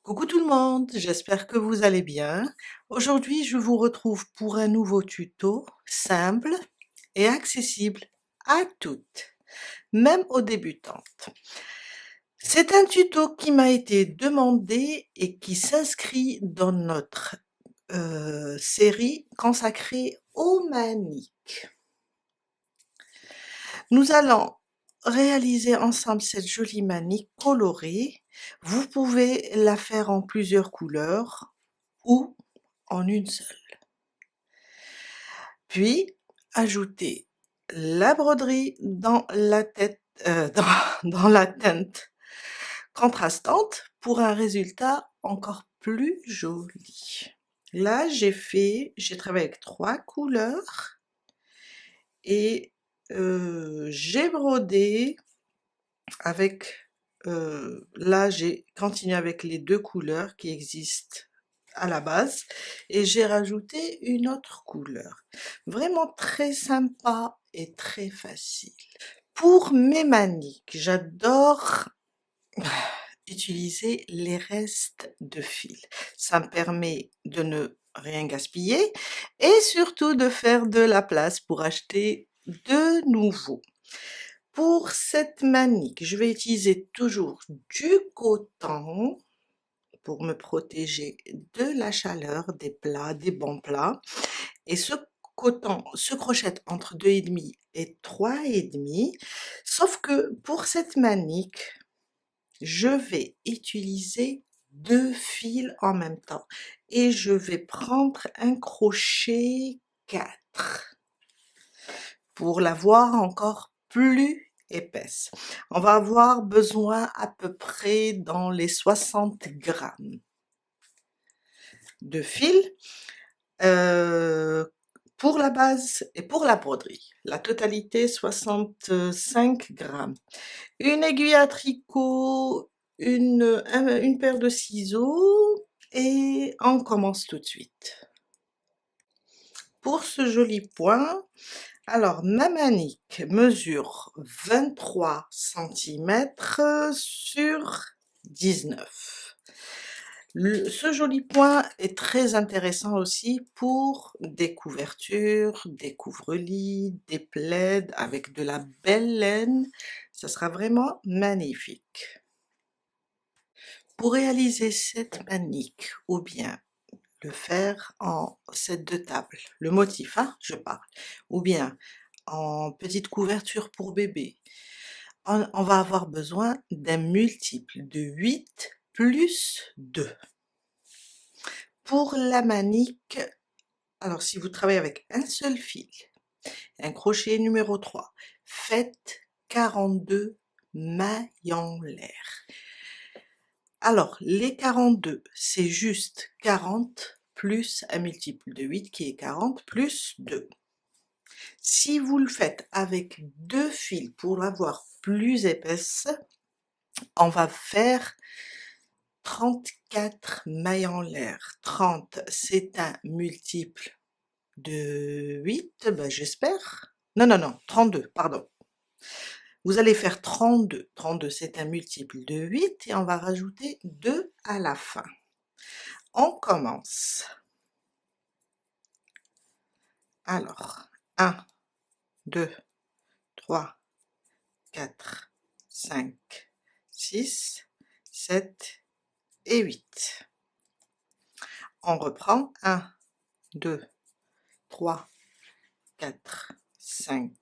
Coucou tout le monde, j'espère que vous allez bien. Aujourd'hui, je vous retrouve pour un nouveau tuto simple et accessible à toutes, même aux débutantes. C'est un tuto qui m'a été demandé et qui s'inscrit dans notre série consacrée aux maniques. Nous allons réaliser ensemble cette jolie manique colorée. Vous pouvez la faire en plusieurs couleurs ou en une seule. Puis, ajouter la broderie dans la tête, dans la teinte contrastante pour un résultat encore plus joli. Là, j'ai travaillé avec 3 couleurs et j'ai brodé avec, là j'ai continué avec les 2 couleurs qui existent à la base et j'ai rajouté une autre couleur. Vraiment très sympa et très facile. Pour mes maniques, j'adore utiliser les restes de fil. Ça me permet de ne rien gaspiller et surtout de faire de la place pour acheter de nouveau. Pour cette manique, je vais utiliser toujours du coton pour me protéger de la chaleur des plats, des bons plats. Et ce coton se crochette entre 2,5 et 3,5. Sauf que pour cette manique, je vais utiliser 2 fils en même temps et je vais prendre un crochet 4 pour l'avoir encore plus épaisse. On va avoir besoin à peu près dans les 60 grammes de fil pour la base et pour la broderie. La totalité 65 grammes. Une aiguille à tricot, une paire de ciseaux et on commence tout de suite. Pour ce joli point, alors ma manique mesure 23 centimètres sur 19. Ce joli point est très intéressant aussi pour des couvertures, des couvre-lits, des plaids avec de la belle laine. Ça sera vraiment magnifique. Pour réaliser cette manique ou bien le faire en set de table, le motif, hein, je parle, ou bien en petite couverture pour bébé, on va avoir besoin d'un multiple de 8 plus 2. Pour la manique, alors si vous travaillez avec un seul fil, un crochet numéro 3, faites 42 mailles en l'air. Alors, les 42, c'est juste 40 plus un multiple de 8 qui est 40 plus 2. Si vous le faites avec 2 fils pour l'avoir plus épaisse, on va faire 34 mailles en l'air. 30, c'est un multiple de 8, ben j'espère. Non, 32, pardon. Vous allez faire 32. 32, c'est un multiple de 8 et on va rajouter 2 à la fin. On commence. Alors, 1, 2, 3, 4, 5, 6, 7 et 8. On reprend 1, 2, 3, 4, 5,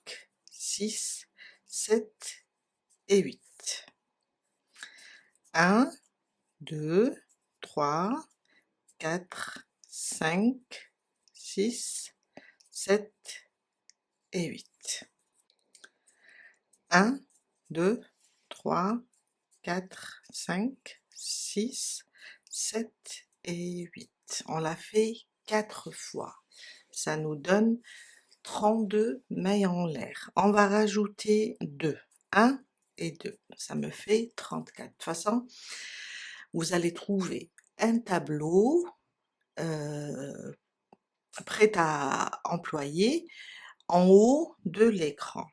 6, 7 et 8. 1, 2, 3, 4, 5, 6, 7 et 8. 1, 2, 3, 4, 5, 6, 7 et 8. On l'a fait 4 fois. Ça nous donne 32 mailles en l'air. On va rajouter 2. 1 et 2. Ça me fait 34. De toute façon, vous allez trouver un tableau prêt à employer en haut de l'écran.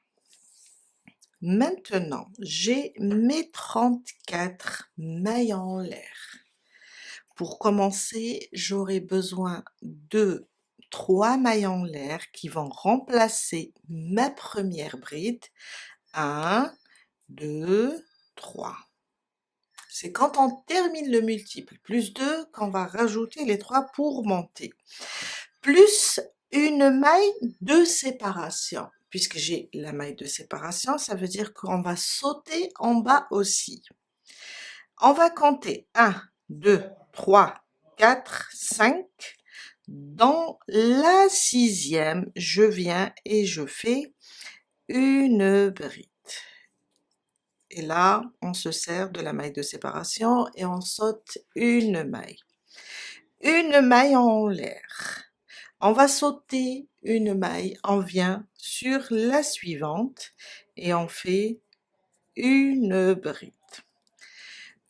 Maintenant, j'ai mes 34 mailles en l'air. Pour commencer, j'aurai besoin de 3 mailles en l'air qui vont remplacer ma première bride. 1, 2, 3. C'est quand on termine le multiple, plus 2, qu'on va rajouter les 3 pour monter. Plus une maille de séparation. Puisque j'ai la maille de séparation, ça veut dire qu'on va sauter en bas aussi. On va compter 1, 2, 3, 4, 5. Dans la 6e, je viens et je fais une bride. Et là, on se sert de la maille de séparation et on saute une maille. Une maille en l'air. On va sauter une maille, on vient sur la suivante et on fait une bride.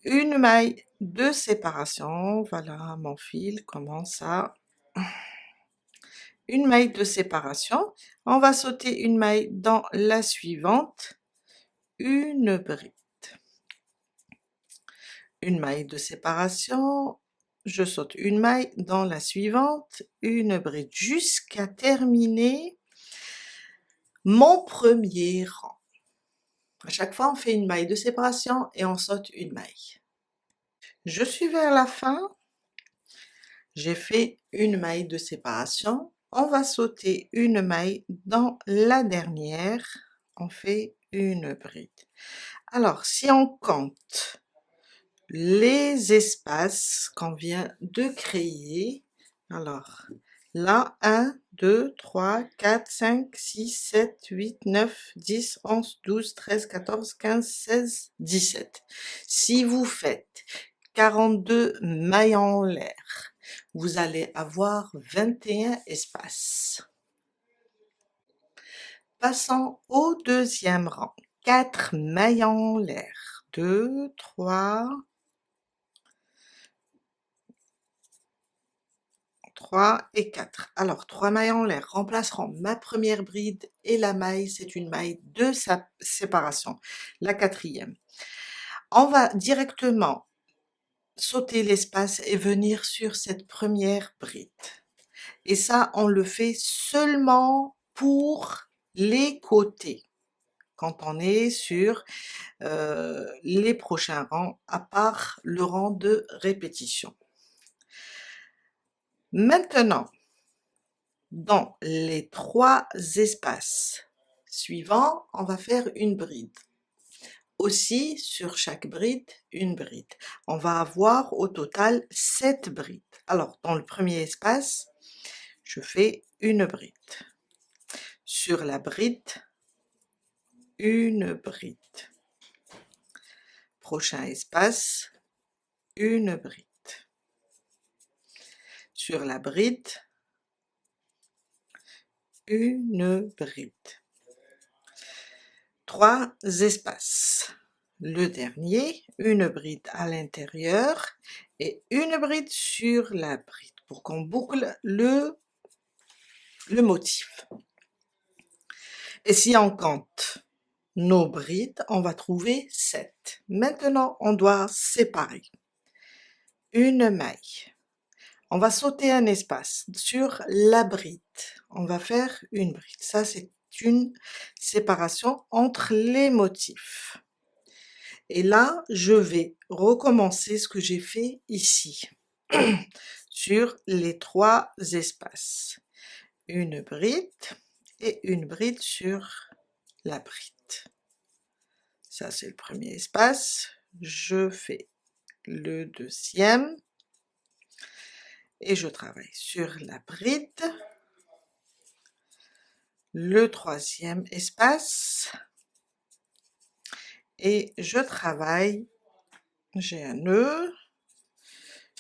Une maille de séparation, voilà, mon fil commence à... Une maille de séparation, on va sauter une maille dans la suivante, une bride. Une maille de séparation, je saute une maille dans la suivante, une bride, jusqu'à terminer mon premier rang. À chaque fois, on fait une maille de séparation et on saute une maille. Je suis vers la fin, j'ai fait une maille de séparation, on va sauter une maille dans la dernière, on fait une bride. Alors, si on compte les espaces qu'on vient de créer, alors là, 1, 2, 3, 4, 5, 6, 7, 8, 9, 10, 11, 12, 13, 14, 15, 16, 17. Si vous faites 42 mailles en l'air, vous allez avoir 21 espaces. Passons au deuxième rang. 4 mailles en l'air. 2, 3, 3 et 4. Alors, 3 mailles en l'air remplaceront ma première bride et la maille, c'est une maille de séparation, la 4e. On va directement sauter l'espace et venir sur cette première bride. Et ça, on le fait seulement pour les côtés, quand on est sur les prochains rangs, à part le rang de répétition. Maintenant, dans les 3 espaces suivants, on va faire une bride. Aussi, sur chaque bride, une bride. On va avoir au total 7 brides. Alors, dans le premier espace, je fais une bride. Sur la bride, une bride. Prochain espace, une bride. Sur la bride, une bride. 3 espaces. Le dernier, une bride à l'intérieur et une bride sur la bride pour qu'on boucle le motif. Et si on compte nos brides, on va trouver 7. Maintenant, on doit séparer. Une maille. On va sauter un espace sur la bride. On va faire une bride. Ça, c'est une séparation entre les motifs. Et là, je vais recommencer ce que j'ai fait ici, sur les 3 espaces. Une bride et une bride sur la bride. Ça, c'est le premier espace. Je fais le deuxième et je travaille sur la bride. Le troisième espace et je travaille, j'ai un nœud,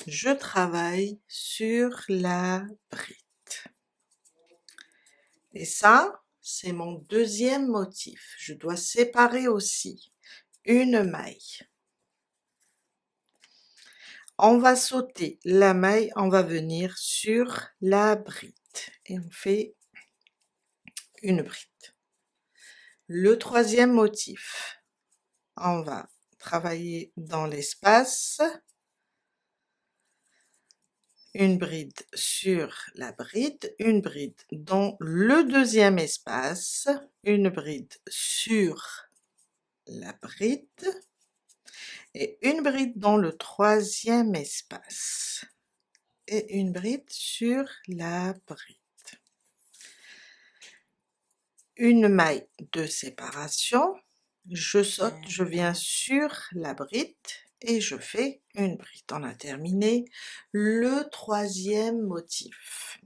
je travaille sur la bride. Et ça, c'est mon deuxième motif. Je dois séparer aussi une maille. On va sauter la maille, on va venir sur la bride et on fait une bride. Le troisième motif, on va travailler dans l'espace, une bride sur la bride, une bride dans le deuxième espace, une bride sur la bride et une bride dans le troisième espace et une bride sur la bride. Une maille de séparation, je saute, je viens sur la bride et je fais une bride. On a terminé le troisième motif.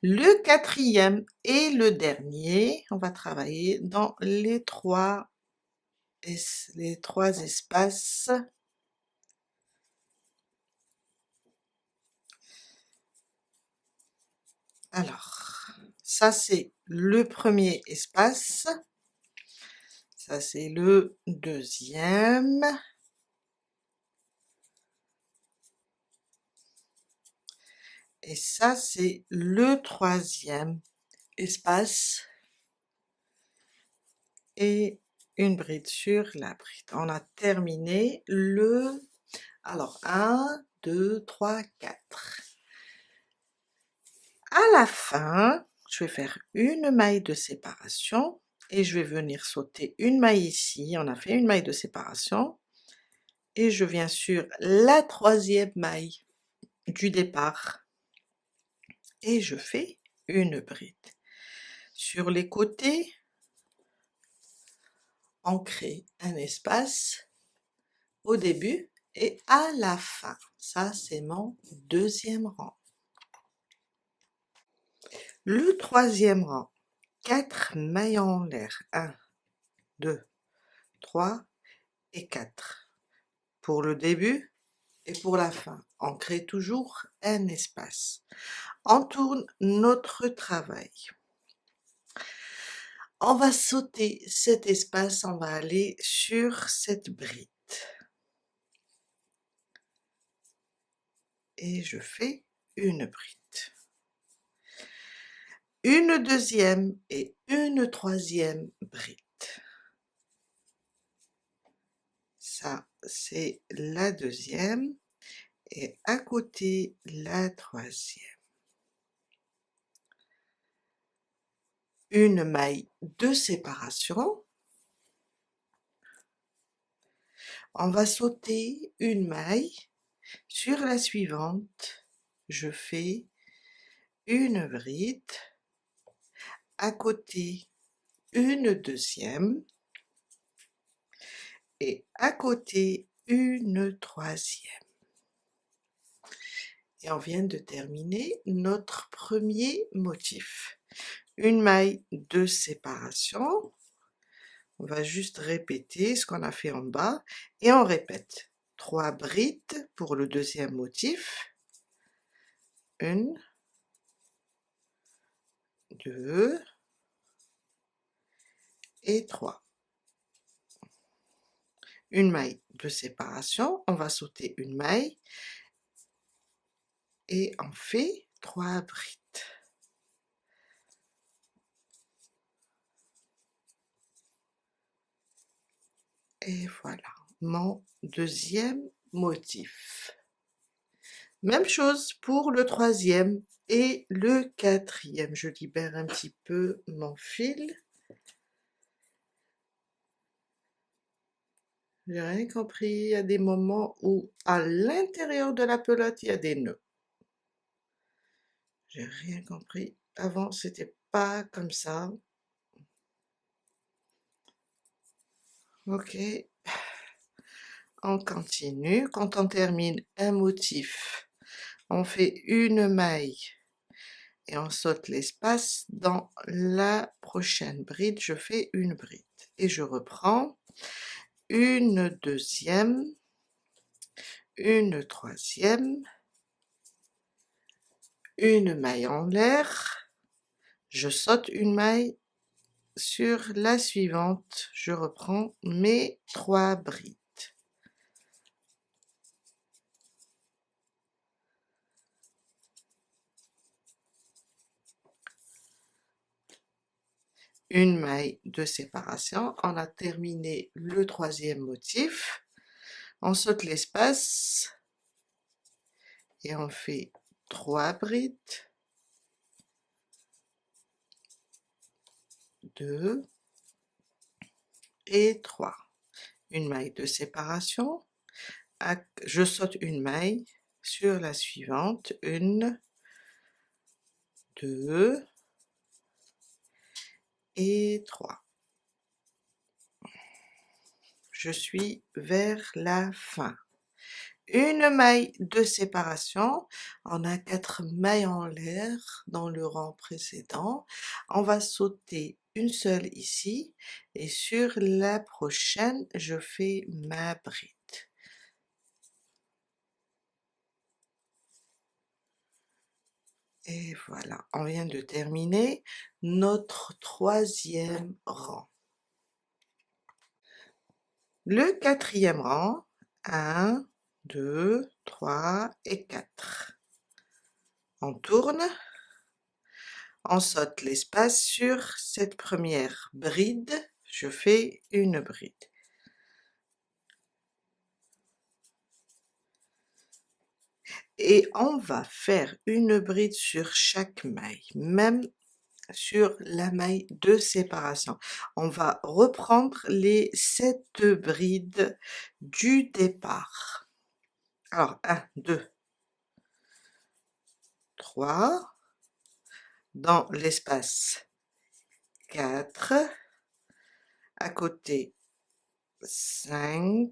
Le quatrième et le dernier, on va travailler dans les trois espaces. Alors, ça c'est le premier espace, ça c'est le deuxième, et ça c'est le troisième espace, et une bride sur la bride. On a terminé le... Alors, 1, 2, 3, 4. À la fin, je vais faire une maille de séparation et je vais venir sauter une maille ici. On a fait une maille de séparation et je viens sur la troisième maille du départ et je fais une bride. Sur les côtés, on crée un espace au début et à la fin. Ça, c'est mon deuxième rang. Le troisième rang, 4 mailles en l'air, 1, 2, 3 et 4. Pour le début et pour la fin, on crée toujours un espace. On tourne notre travail. On va sauter cet espace, on va aller sur cette bride. Et je fais une bride. Une deuxième et une troisième bride. Ça, c'est la deuxième et à côté la troisième. Une maille de séparation. On va sauter une maille. Sur la suivante, je fais une bride. À côté, une deuxième. Et à côté, une troisième. Et on vient de terminer notre premier motif. Une maille de séparation. On va juste répéter ce qu'on a fait en bas et on répète. 3 brides pour le deuxième motif. 1, 2 et 3. Une maille de séparation, on va sauter une maille et on fait 3 brides. Et voilà, mon deuxième motif. Même chose pour le troisième et le quatrième. Je libère un petit peu mon fil. J'ai rien compris, il y a des moments où à l'intérieur de la pelote, il y a des nœuds. J'ai rien compris. Avant, c'était pas comme ça. Ok. On continue. Quand on termine un motif, on fait une maille et on saute l'espace. Dans la prochaine bride, je fais une bride et je reprends une deuxième, une troisième, une maille en l'air, je saute une maille. Sur la suivante, je reprends mes 3 brides. Une maille de séparation, on a terminé le troisième motif. On saute l'espace et on fait 3 brides, 2 et 3. Une maille de séparation, je saute une maille sur la suivante, 1, 2 et 3. Je suis vers la fin. Une maille de séparation, on a 4 mailles en l'air dans le rang précédent, on va sauter une seule ici et sur la prochaine je fais ma bride. Et voilà, on vient de terminer notre 3e rang. Le 4e rang, 1, 2, 3 et 4. On tourne, on saute l'espace sur cette première bride, je fais une bride. Et on va faire une bride sur chaque maille, même sur la maille de séparation. On va reprendre les 7 brides du départ. Alors 1, 2, 3, dans l'espace 4, à côté 5,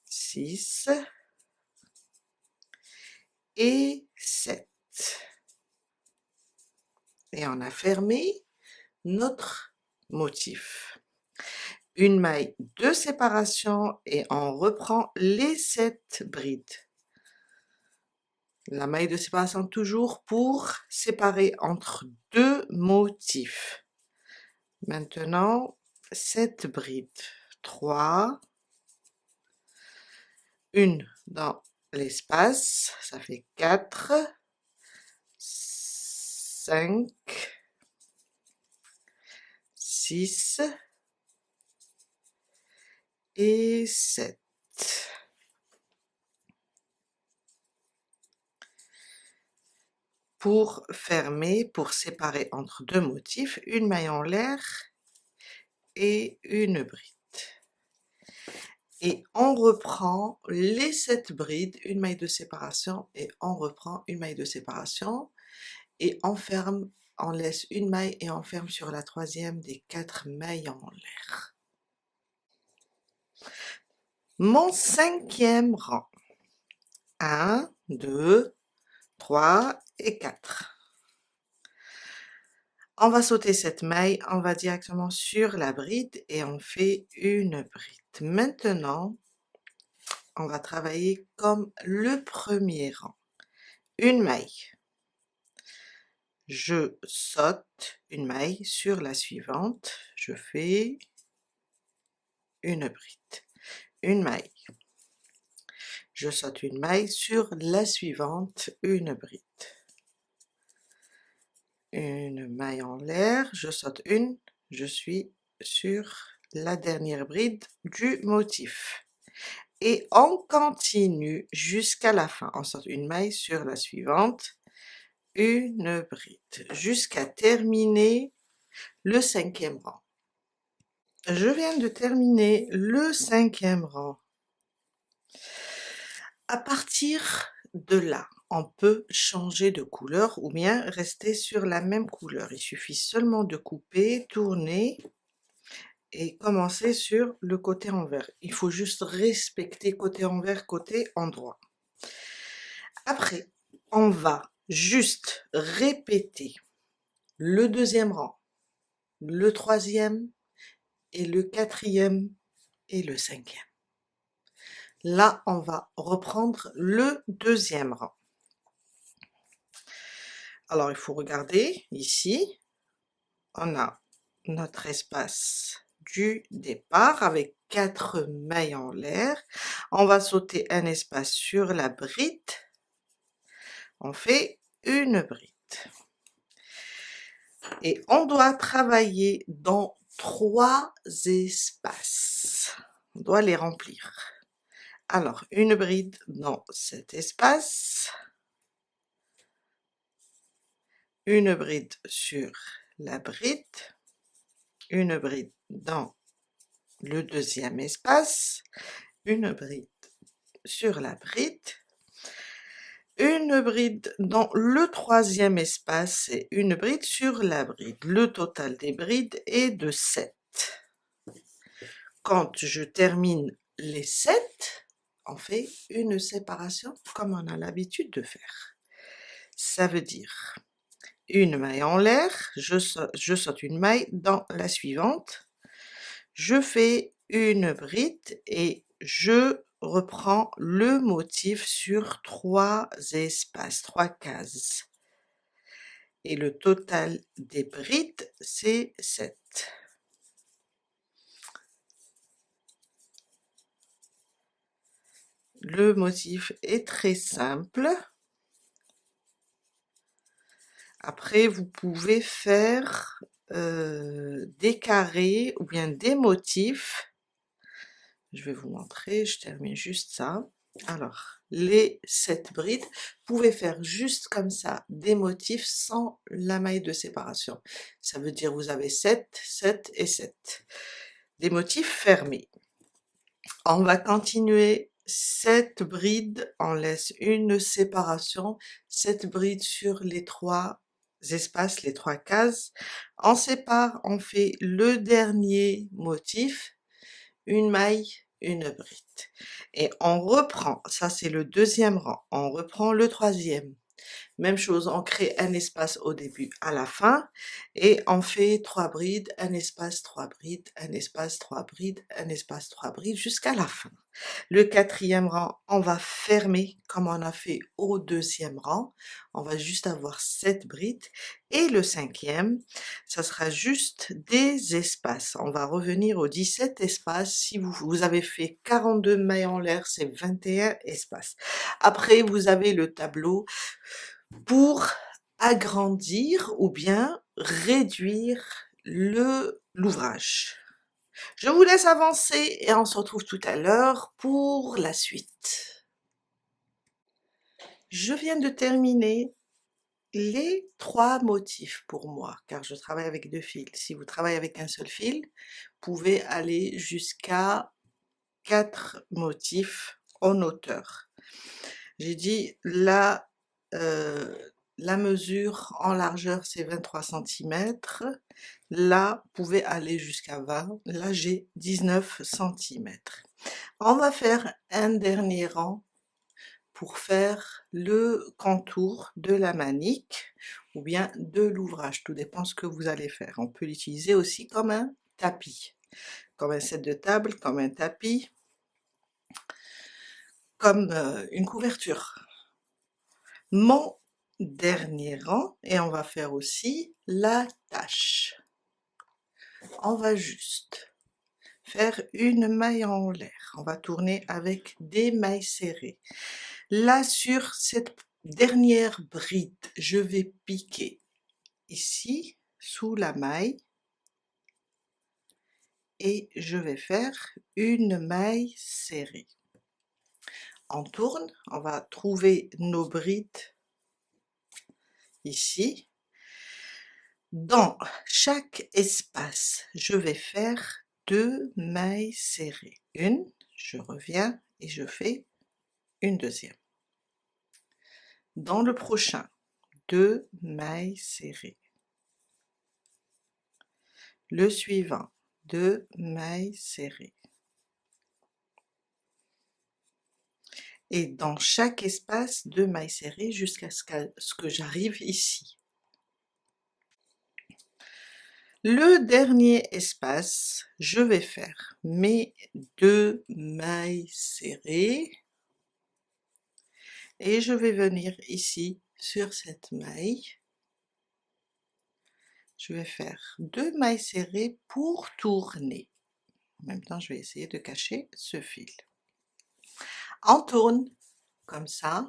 6 et 7. Et on a fermé notre motif. Une maille de séparation et on reprend les 7 brides. La maille de séparation toujours pour séparer entre 2 motifs. Maintenant, 7 brides. 3, une dans l'espace, ça fait 4, 5, 6 et 7. Pour fermer, pour séparer entre 2 motifs, une maille en l'air et une bride. Et on reprend les 7 brides, une maille de séparation et on reprend une maille de séparation et on ferme, on laisse une maille et on ferme sur la 3e des 4 mailles en l'air. Mon 5e rang, 1, 2, 3 et 4. On va sauter cette maille, on va directement sur la bride et on fait une bride. Maintenant, on va travailler comme le premier rang. Une maille. Je saute une maille sur la suivante, je fais une bride. Une maille. Je saute une maille sur la suivante, une bride. Une maille en l'air, je saute une, je suis sur la dernière bride du motif. Et on continue jusqu'à la fin. On saute une maille sur la suivante, une bride, jusqu'à terminer le 5e rang. Je viens de terminer le 5e rang. À partir de là, on peut changer de couleur ou bien rester sur la même couleur. Il suffit seulement de couper, tourner et commencer sur le côté envers. Il faut juste respecter côté envers, côté endroit. Après, on va juste répéter le 2e rang, le 3e et le 4e et le 5e. Là, on va reprendre le 2e rang. Alors, il faut regarder ici, on a notre espace du départ avec 4 mailles en l'air. On va sauter un espace sur la bride. On fait une bride. Et on doit travailler dans 3 espaces. On doit les remplir. Alors, une bride dans cet espace, une bride sur la bride, une bride dans le deuxième espace, une bride sur la bride, une bride dans le troisième espace et une bride sur la bride. Le total des brides est de 7. Quand je termine les 7, on fait une séparation comme on a l'habitude de faire. Ça veut dire une maille en l'air, je saute une maille dans la suivante, je fais une bride et je reprends le motif sur 3 espaces, 3 cases. Et le total des brides, c'est 7. Le motif est très simple. Après, vous pouvez faire des carrés ou bien des motifs. Je vais vous montrer, je termine juste ça. Alors, les 7 brides, vous pouvez faire juste comme ça des motifs sans la maille de séparation. Ça veut dire vous avez 7, 7 et 7. Des motifs fermés. On va continuer 7 brides, on laisse une séparation, 7 brides sur les 3 espaces, les 3 cases. On sépare, on fait le dernier motif, une maille, une bride. Et on reprend, ça c'est le deuxième rang, on reprend le troisième. Même chose, on crée un espace au début, à la fin, et on fait 3 brides, un espace, 3 brides, un espace, 3 brides, un espace, 3 brides, jusqu'à la fin. Le quatrième rang, on va fermer comme on a fait au deuxième rang. On va juste avoir 7 brides. Et le cinquième, ça sera juste des espaces. On va revenir aux 17 espaces. Si vous avez fait 42 mailles en l'air, c'est 21 espaces. Après, vous avez le tableau pour agrandir ou bien réduire l'ouvrage. Je vous laisse avancer et on se retrouve tout à l'heure pour la suite. Je viens de terminer les 3 motifs pour moi, car je travaille avec 2 fils. Si vous travaillez avec un seul fil, vous pouvez aller jusqu'à 4 motifs en hauteur. J'ai dit la mesure en largeur c'est 23 cm, là vous pouvez aller jusqu'à 20, là j'ai 19 cm. On va faire un dernier rang pour faire le contour de la manique ou bien de l'ouvrage, tout dépend ce que vous allez faire. On peut l'utiliser aussi comme un tapis, comme un set de table, comme un tapis, comme une couverture. Mon dernier rang, et on va faire aussi la tâche. On va juste faire une maille en l'air, on va tourner avec des mailles serrées. Là sur cette dernière bride, je vais piquer ici sous la maille et je vais faire une maille serrée. On tourne, on va trouver nos brides ici. Dans chaque espace, je vais faire 2 mailles serrées. Une, je reviens et je fais une deuxième. Dans le prochain, 2 mailles serrées. Le suivant, 2 mailles serrées. Et dans chaque espace, 2 mailles serrées jusqu'à ce que j'arrive ici. Le dernier espace, je vais faire mes 2 mailles serrées et je vais venir ici sur cette maille. Je vais faire 2 mailles serrées pour tourner. En même temps, je vais essayer de cacher ce fil. On tourne comme ça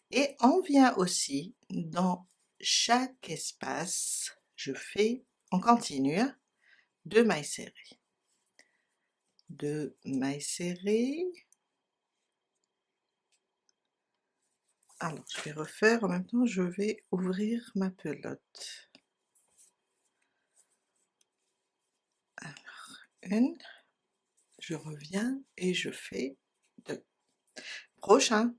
et on vient aussi dans chaque espace, on continue, 2 mailles serrées. 2 mailles serrées, Alors je vais refaire, en même temps je vais ouvrir ma pelote. Alors, une, je reviens et je fais 2. Prochain,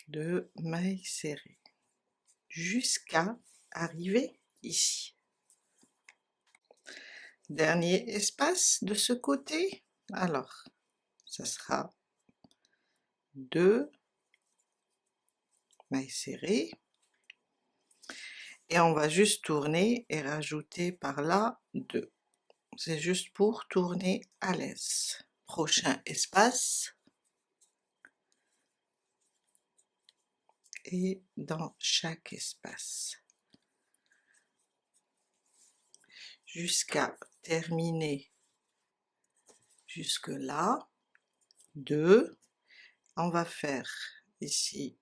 2 mailles serrées, jusqu'à arriver ici. Dernier espace de ce côté, alors ça sera 2 mailles serrées, et on va juste tourner et rajouter par là 2. C'est juste pour tourner à l'aise. Prochain espace, et dans chaque espace, jusqu'à terminer jusque là, 2. On va faire ici,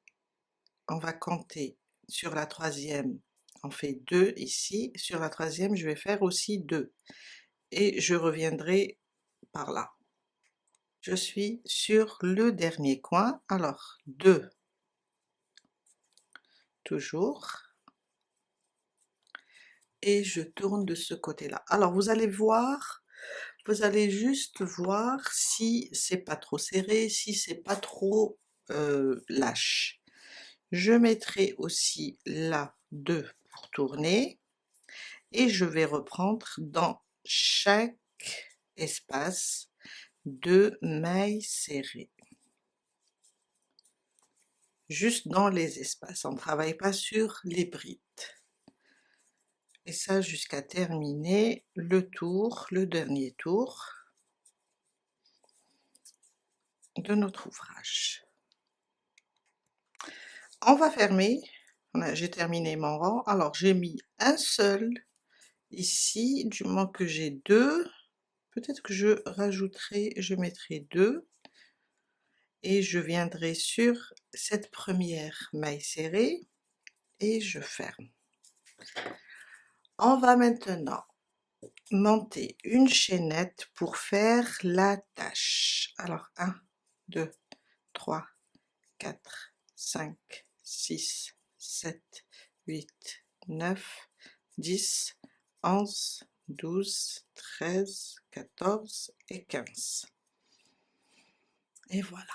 on va compter sur la troisième, on fait 2 ici, sur la troisième je vais faire aussi 2, et je reviendrai par là. Je suis sur le dernier coin, alors 2, toujours, et je tourne de ce côté-là. Alors vous allez voir, vous allez juste voir si c'est pas trop serré, si c'est pas trop lâche. Je mettrai aussi là 2 pour tourner, et je vais reprendre dans chaque espace 2 mailles serrées. Juste dans les espaces, on ne travaille pas sur les brides. Et ça jusqu'à terminer le tour, le dernier tour de notre ouvrage. On va fermer, j'ai terminé mon rang, alors j'ai mis un seul ici, du moment que j'ai 2, peut-être que je rajouterai, je mettrai 2, et je viendrai sur cette première maille serrée, et je ferme. On va maintenant monter une chaînette pour faire l'attache. Alors 1, 2, 3, 4, 5, 6, 7, 8, 9, 10, 11, 12, 13, 14 et 15. Et voilà.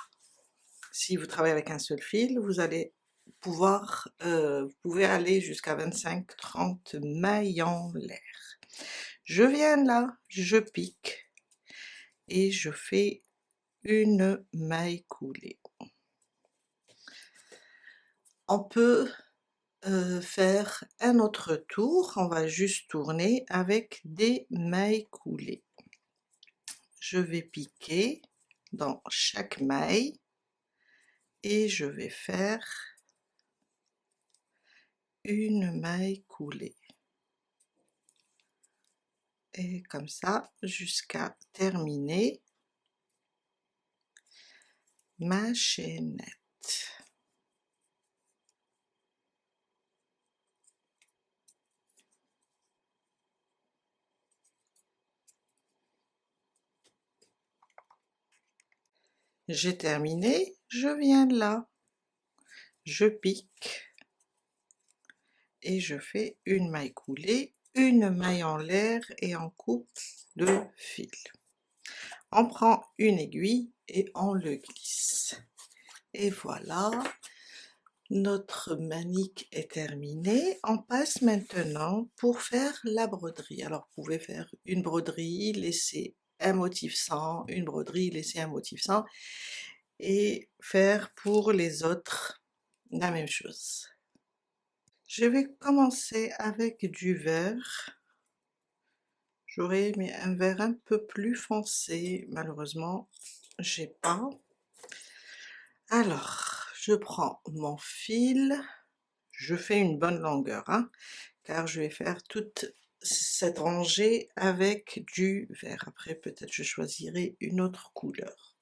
Si vous travaillez avec un seul fil, vous allez pouvoir, vous pouvez aller jusqu'à 25-30 mailles en l'air. Je viens là, je pique, et je fais une maille coulée. On peut faire un autre tour, on va juste tourner avec des mailles coulées. Je vais piquer dans chaque maille, et je vais faire une maille coulée. Et comme ça jusqu'à terminer ma chaînette. J'ai terminé, je viens là, je pique, et je fais une maille coulée, une maille en l'air, et on coupe le fil. On prend une aiguille et on le glisse. Et voilà, notre manique est terminée. On passe maintenant pour faire la broderie. Alors vous pouvez faire une broderie, laisser un motif sans, une broderie, laisser un motif sans, et faire pour les autres la même chose. Je vais commencer avec du vert. J'aurais aimé un vert un peu plus foncé, malheureusement j'ai pas. Alors je prends mon fil, je fais une bonne longueur, hein, car je vais faire toute cette rangée avec du vert. Après peut-être je choisirai une autre couleur.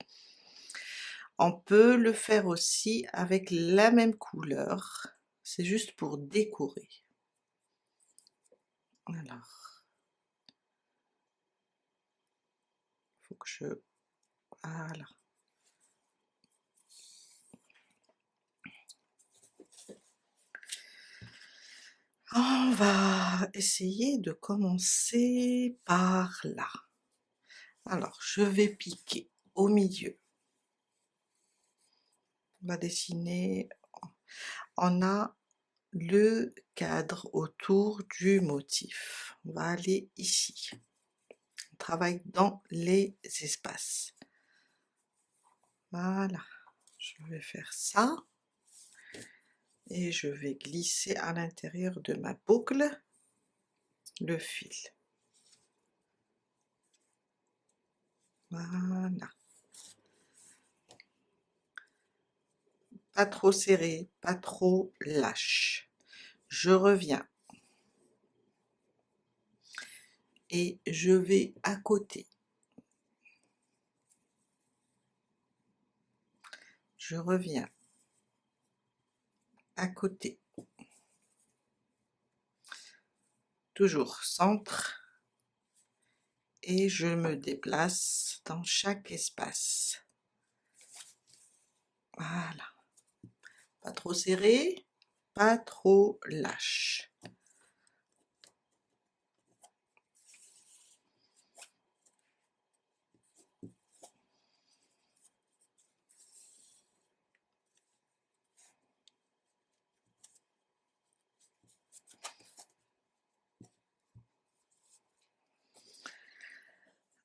On peut le faire aussi avec la même couleur, c'est juste pour décorer. Alors, faut que je... voilà. essayer de commencer par là. Alors, je vais piquer au milieu. On va dessiner, on a le cadre autour du motif. On va aller ici. On travaille dans les espaces. Voilà, je vais faire ça. Et je vais glisser à l'intérieur de ma boucle le fil. Voilà. Pas trop serré, pas trop lâche. Je reviens. Et je vais à côté. Je reviens. À côté. Toujours centre. Et je me déplace dans chaque espace. Voilà. Pas trop serré, pas trop lâche.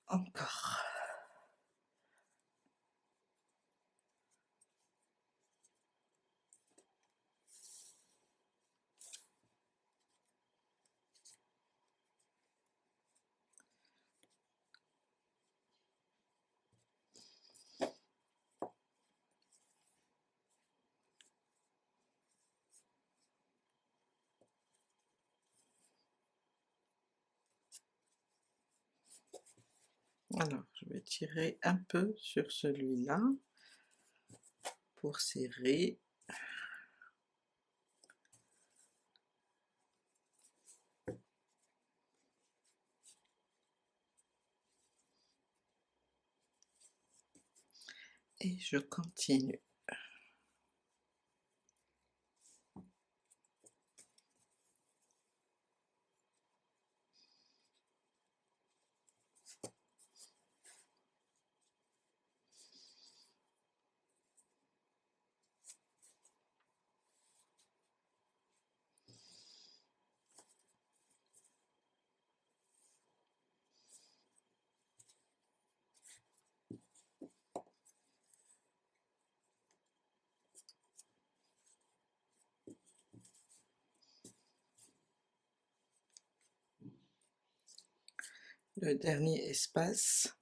Encore. Alors, je vais tirer un peu sur celui-là pour serrer. Et je continue. Le dernier espace,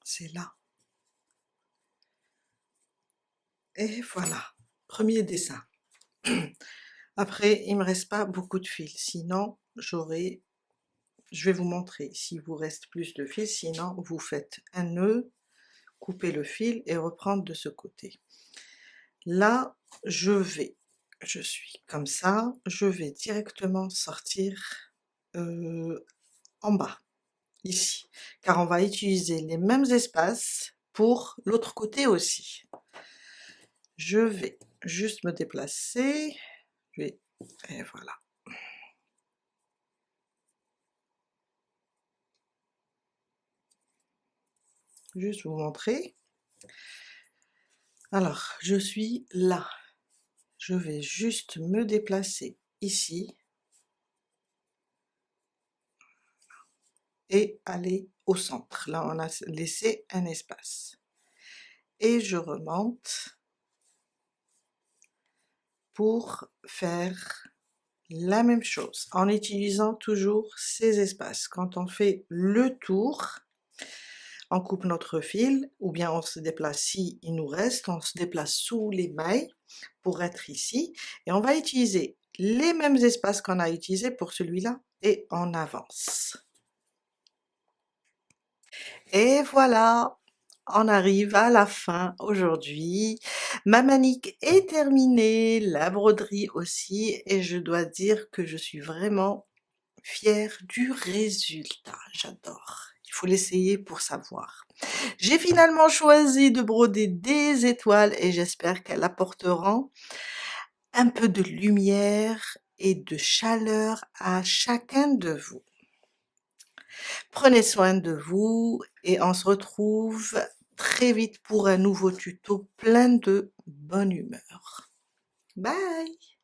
c'est là. Et voilà, premier dessin. Après, il me reste pas beaucoup de fils, sinon je vais vous montrer s'il vous reste plus de fils, sinon vous faites un nœud, coupez le fil et reprendre de ce côté. Là, je suis comme ça, je vais directement sortir en bas, ici, car on va utiliser les mêmes espaces pour l'autre côté aussi. Je vais juste me déplacer, et voilà. Juste vous montrer. Alors, je suis là. Je vais juste me déplacer ici et aller au centre. Là, on a laissé un espace. Et je remonte pour faire la même chose en utilisant toujours ces espaces. Quand on fait le tour, on coupe notre fil ou bien on se déplace, si il nous reste, on se déplace sous les mailles pour être ici et on va utiliser les mêmes espaces qu'on a utilisés pour celui-là et on avance. Et voilà, on arrive à la fin aujourd'hui. Ma manique est terminée, la broderie aussi, et je dois dire que je suis vraiment fière du résultat. J'adore. Il faut l'essayer pour savoir. J'ai finalement choisi de broder des étoiles et j'espère qu'elles apporteront un peu de lumière et de chaleur à chacun de vous. Prenez soin de vous et on se retrouve très vite pour un nouveau tuto plein de bonne humeur. Bye!